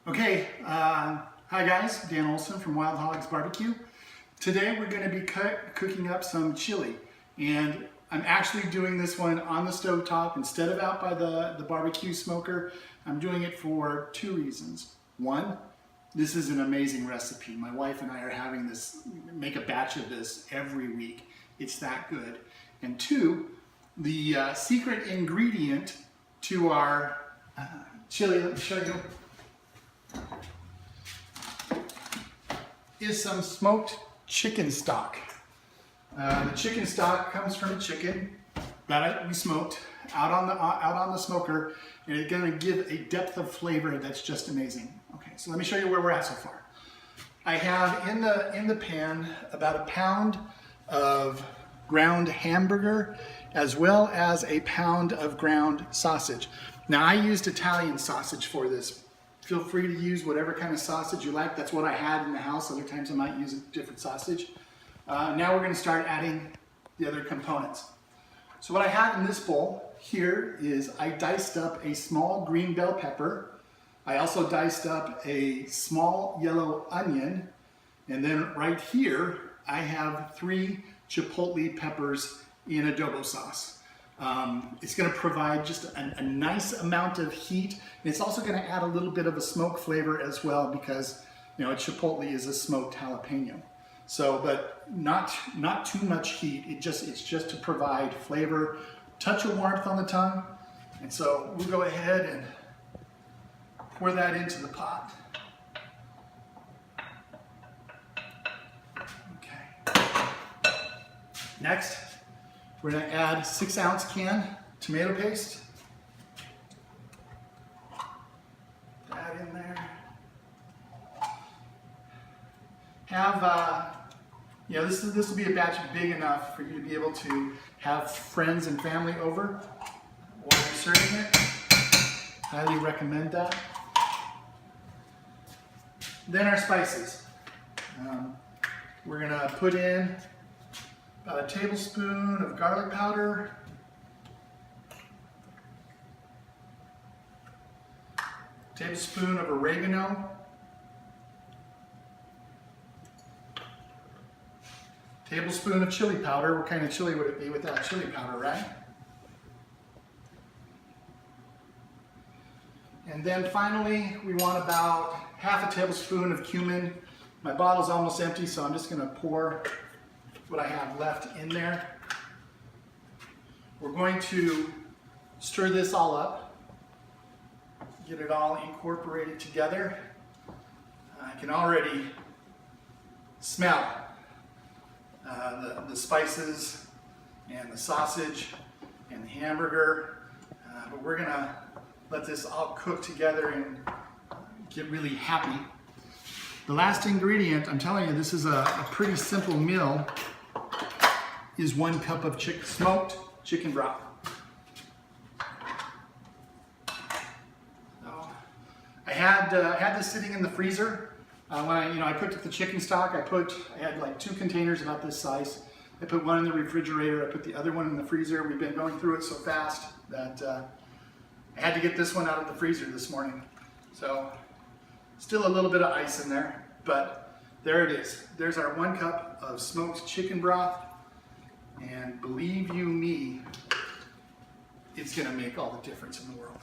Okay, hi guys, Dan Olson from Wild Hogs Barbecue. Today we're going to be cooking up some chili, and I'm actually doing this one on the stove top instead of out by the barbecue smoker. I'm doing it for two reasons. One, this is an amazing recipe. My wife and I are having this, make a batch of this every week. It's that good. And two, the secret ingredient to our chili, let me show you, is some smoked chicken stock. The chicken stock comes from a chicken that we smoked out on the smoker, and it's going to give a depth of flavor that's just amazing. Okay, so let me show you where we're at so far. I have in the pan about a pound of ground hamburger as well as a pound of ground sausage. Now I used Italian sausage for this. Feel free to use whatever kind of sausage you like. That's what I had in the house. Other times I might use a different sausage. Now we're going to start adding the other components. So what I have in this bowl here is I diced up a small green bell pepper. I also diced up a small yellow onion. And then right here, I have 3 chipotle peppers in adobo sauce. It's going to provide just a nice amount of heat. And it's also going to add a little bit of a smoke flavor as well because, you know, chipotle is a smoked jalapeno. So, but not too much heat. It's just to provide flavor, touch of warmth on the tongue. And so we'll go ahead and pour that into the pot. Okay. Next, we're going to add 6-ounce can tomato paste. That in there. Have, you know, this will be a batch big enough for you to be able to have friends and family over while you're serving it. Highly recommend that. Then our spices. We're going to put in about a tablespoon of garlic powder, tablespoon of oregano, tablespoon of chili powder. What kind of chili would it be without chili powder, right? And then finally, we want about half a tablespoon of cumin. My bottle's almost empty, so I'm just going to pour what I have left in there. We're going to stir this all up, get it all incorporated together. I can already smell the spices and the sausage and the hamburger, but we're gonna let this all cook together and get really happy. The last ingredient, I'm telling you, this is a pretty simple meal, is 1 cup of smoked chicken broth. So, I had this sitting in the freezer. When I cooked up the chicken stock, I had like 2 containers about this size. I put one in the refrigerator, I put the other one in the freezer. We've been going through it so fast that I had to get this one out of the freezer this morning. So still a little bit of ice in there, but there it is. There's our 1 cup of smoked chicken broth. And believe you me, it's going to make all the difference in the world.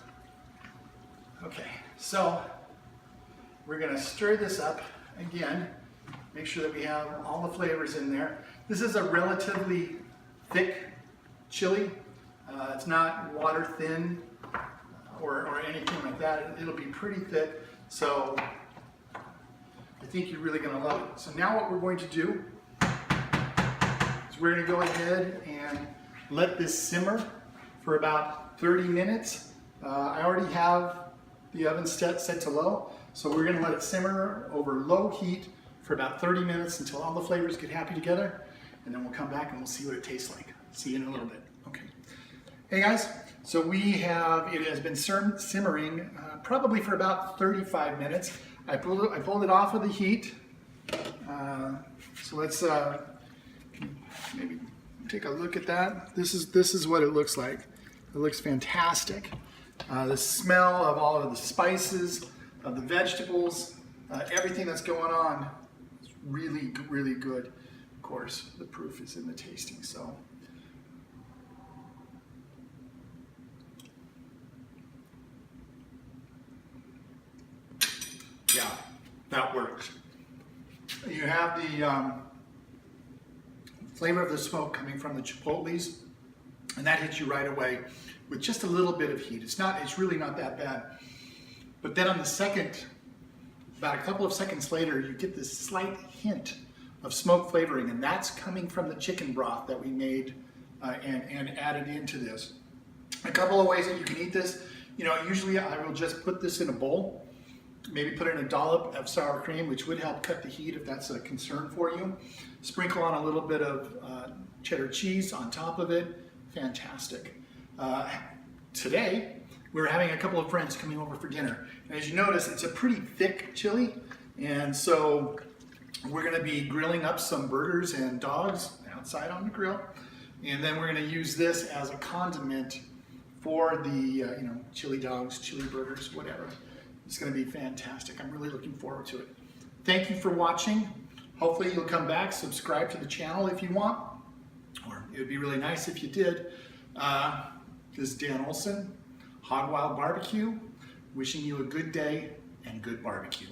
Okay, so we're going to stir this up again, make sure that we have all the flavors in there. This is a relatively thick chili. It's not water thin or anything like that. It'll be pretty thick, so I think you're really going to love it. So now what we're going to do is we're going to go ahead and let this simmer for about 30 minutes. I already have the oven set to low. So we're going to let it simmer over low heat for about 30 minutes until all the flavors get happy together, and then we'll come back and we'll see what it tastes like. See you in a little bit. Okay. Hey guys, so it has been simmering probably for about 35 minutes. I pulled it off of the heat. So let's maybe take a look at that. This is what it looks like. It looks fantastic. The smell of all of the spices, the vegetables, everything that's going on. It's really, really good. Of course, the proof is in the tasting, so. Yeah, that works. You have the flavor of the smoke coming from the chipotles, and that hits you right away with just a little bit of heat. It's really not that bad. But then on the second, about a couple of seconds later, you get this slight hint of smoke flavoring, and that's coming from the chicken broth that we made and added into this. A couple of ways that you can eat this. You know, usually I will just put this in a bowl, maybe put in a dollop of sour cream, which would help cut the heat if that's a concern for you. Sprinkle on a little bit of cheddar cheese on top of it. Fantastic. Today, we're having a couple of friends coming over for dinner. And as you notice, it's a pretty thick chili. And so we're gonna be grilling up some burgers and dogs outside on the grill. And then we're gonna use this as a condiment for the chili dogs, chili burgers, whatever. It's gonna be fantastic. I'm really looking forward to it. Thank you for watching. Hopefully you'll come back, subscribe to the channel if you want, or it would be really nice if you did. This is Dan Olson, Hog Wild Barbecue, wishing you a good day and good barbecue.